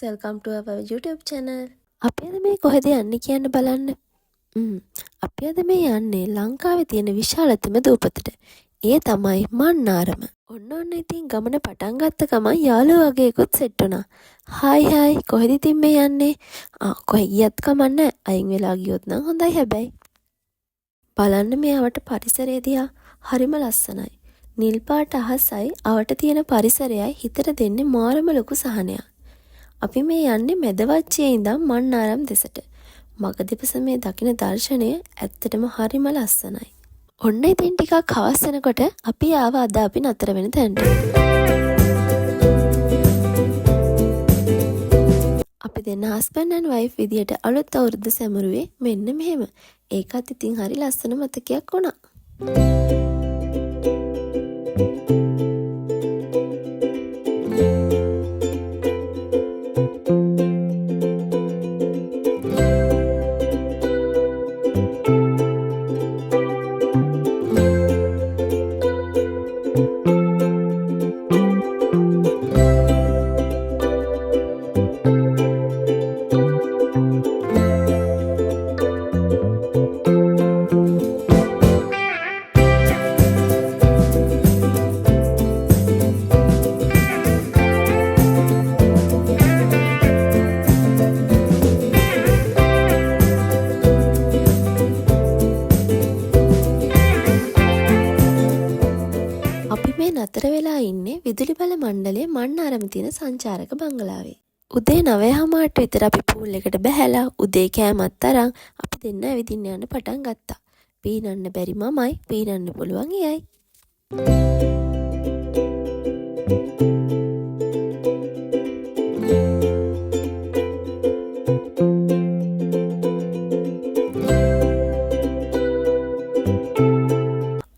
welcome to our YouTube channel. අපි අද මේ කොහෙද යන්නේ කියන්න බලන්න. අපි අද මේ යන්නේ ලංකාවේ තියෙන විශාලතම දූපතට. ඒ තමයි මන්නාරම. ඔන්න ඉතින් ගමන පටන් ගත්ත ගමන් යාළුවෝ වගේකුත් සෙට් වුණා. හායි කොහෙද ඉතින් මේ යන්නේ? කොහෙ ගියත් කමන්නේ. අයින් වෙලා ගියොත් නම් හොඳයි හැබැයි. බලන්න මෙයාවට පරිසරය දිහා හරිම ලස්සනයි. නිල් පාට අහසයි අවට තියෙන පරිසරයයි හිතට දෙන්නේ මාරම ලොකු සහනයක්. අපි මේ යන්නේ මැදවච්චියේ ඉඳන් මන්නාරම් දෙසට. මග දෙපස මේ දකින දර්ශනය ඇත්තටම හරිම ලස්සනයි. ඔන්න ඉතින් ටිකක් හවස් වෙනකොට අපි ආව අද අපි නතර වෙන තැනට. අපි දෙන්න husband and wife විදියට අලුත් අවුරුද්ද සැමරුවේ මෙන්න මෙහෙම. ඒකත් ඉතින් හරි ලස්සන මතකයක් වුණා. නතර වෙලා ඉන්නේ විදුලි බල මණ්ඩලයේ මන්නාරම තියෙන සංචාරක බංගලාවේ. උදේ 9:00ට විතර අපි පූල් එකට බැහැලා උදේ කෑමත් අරන් අපි දෙන්න ඇවිදින්න යන්න පටන් ගත්තා. පීනන්න බැරි මමයි පීනන්න පුළුවන් එයයි.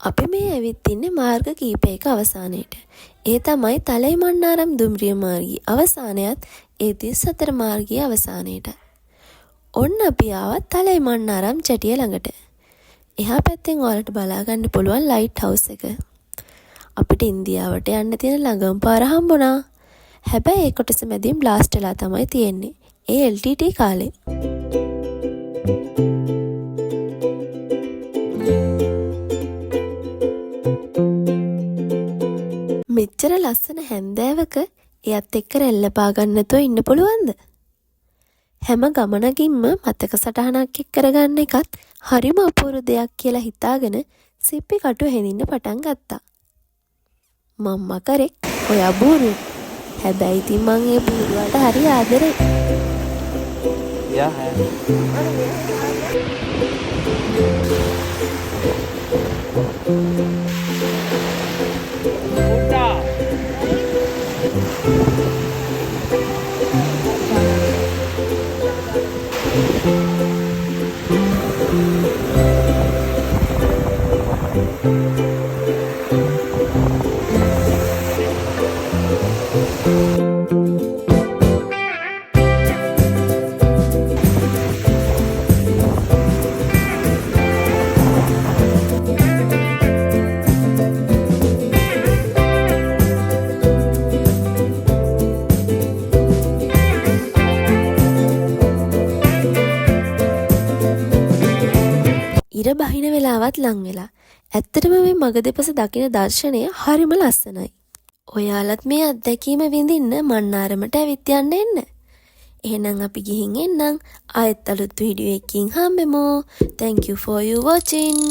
අපි මේ ඇවිත් ඉන්නේ මාර්ග කීපයක අවසානයේට. ඒ තමයි තලයි මන්නාරම් දුම්රිය මාර්ගයේ අවසානයත් ඒ 34 මාර්ගයේ අවසානයේට. ඔන්න අපි ආවත් තලයි මන්නාරම් චැටිය ළඟට. එහා පැත්තෙන් ඔයාලට බලා ගන්න පුළුවන් ලයිට් හවුස් එක. අපිට ඉන්දියාවට යන්න තියෙන ළඟම පාර හම්බුණා. හැබැයි ඒ කොටස මැදින් බ්ලාස්ට් වෙලා තමයි තියෙන්නේ. ඒ LTT කාලේ. මෙච්චර ලස්සන හැන්දෑවක එයත් එක්ක රැල්ල පාගන්න නැතුව ඉන්න පුළුවන්ද? හැම ගමනකින්ම මතක සටහනක් එක්ක කරගන්න එකත් හරිම අපූර්ව දෙයක් කියලා හිතාගෙන සිප්පි කටුව හෙනින්න පටන් ගත්තා. මම්මා කරෙක් ඔයා බූරුව. හැබැයි ඉතින් මං ඒ බූරුවට හරි ආදරේ. ඉර බහින වෙලාවත් ලං වෙලා. ඇත්තටම මේ මග දෙපස දකින දර්ශනය හරිම ලස්සනයි. ඔයාලත් මේ අත්දැකීම විඳින්න මන්නාරමට ඇවිත් යන්න එන්න. එහෙනම් අපි ගිහින් එන්නම්. ආයෙත් අලුත් වීඩියෝ එකකින් හම්බෙමු. Thank you for watching.